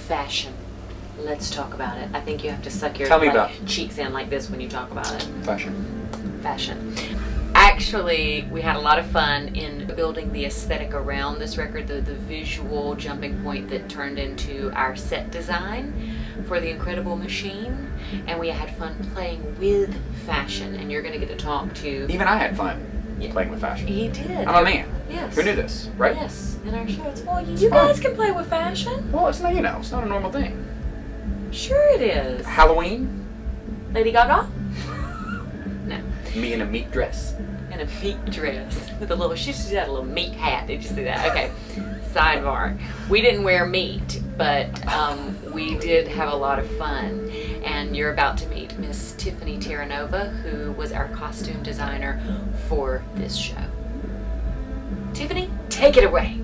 Fashion. Let's talk about it. I think you have to suck your cheeks in like this when you talk about it. Fashion. Actually, we had a lot of fun in building the aesthetic around this record, the visual jumping point that turned into our set design for The Incredible Machine, and we had fun playing with fashion, and you're going to get to talk to... Even I had fun playing with fashion. He did. I'm a man. Yes. Who knew this, right? Yes, in our show. Well, you guys can play with fashion. Well, it's not, it's not a normal thing. Sure it is. Halloween? Lady Gaga? No. Me in a meat dress. In a meat dress with a little, she had a little meat hat. Did you see that? Okay. Sidebar. We didn't wear meat, but we did have a lot of fun. And you're about to meet Miss Tiffany Terranova, who was our costume designer for this show. Tiffany, take it away.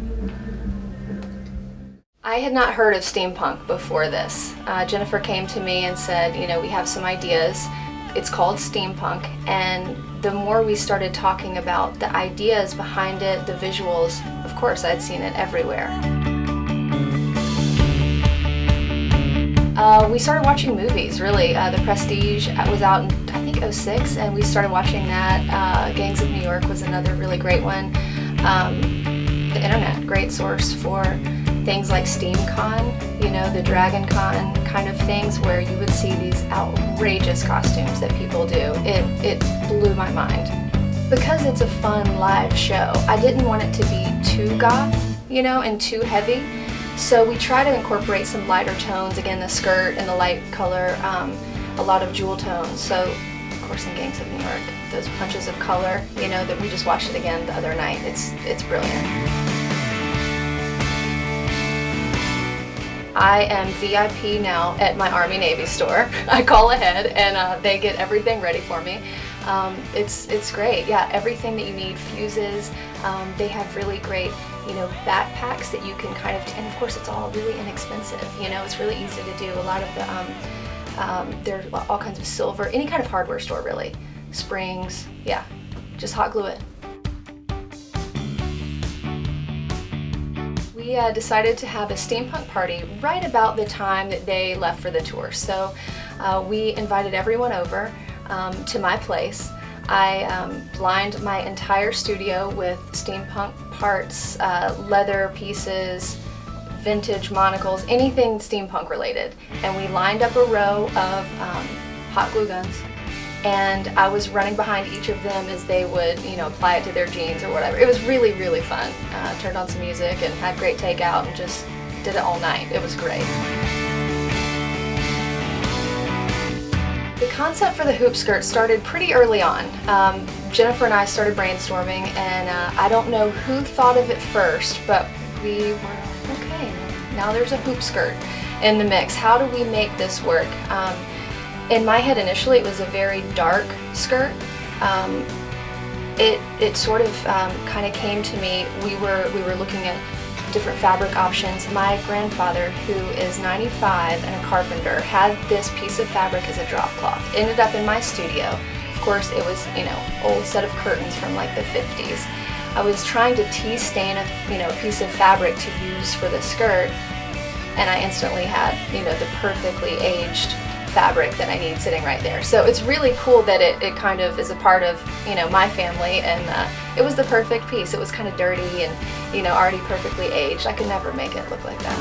I had not heard of steampunk before this. Jennifer came to me and said, we have some ideas. It's called steampunk, and the more we started talking about the ideas behind it, the visuals, of course I'd seen it everywhere. We started watching movies, really. The Prestige was out in, I think, '06, and we started watching that. Gangs of New York was another really great one. The internet, great source for things like SteamCon, the Dragon Con kind of things where you would see these outrageous costumes that people do. It blew my mind. Because it's a fun live show, I didn't want it to be too goth, and too heavy. So we try to incorporate some lighter tones, again the skirt and the light color, a lot of jewel tones. So, of course, in Gangs of New York, those punches of color, that we just watched it again the other night. It's brilliant. I am VIP now at my Army-Navy store. I call ahead and they get everything ready for me. It's great. Yeah, everything that you need, fuses. They have really great, backpacks that you can kind of, and of course it's all really inexpensive. It's really easy to do. A lot of the, there's all kinds of silver, any kind of hardware store really. Springs, yeah, just hot glue it. We decided to have a steampunk party right about the time that they left for the tour. So we invited everyone over to my place. I lined my entire studio with steampunk parts, leather pieces, vintage monocles, anything steampunk related. And we lined up a row of hot glue guns. And I was running behind each of them as they would, apply it to their jeans or whatever. It was really, really fun. Turned on some music and had great takeout and just did it all night. It was great. The concept for the hoop skirt started pretty early on. Jennifer and I started brainstorming, and I don't know who thought of it first, but we were, okay, now there's a hoop skirt in the mix. How do we make this work? In my head initially it was a very dark skirt. It sort of kind of came to me. We were looking at different fabric options. My grandfather, who is 95 and a carpenter, had this piece of fabric as a drop cloth. It ended up in my studio. Of course it was, old set of curtains from like the 50s. I was trying to tea stain a piece of fabric to use for the skirt, and I instantly had, the perfectly aged fabric that I need sitting right there. So it's really cool that it kind of is a part of, my family, and it was the perfect piece. It was kind of dirty and, already perfectly aged. I could never make it look like that.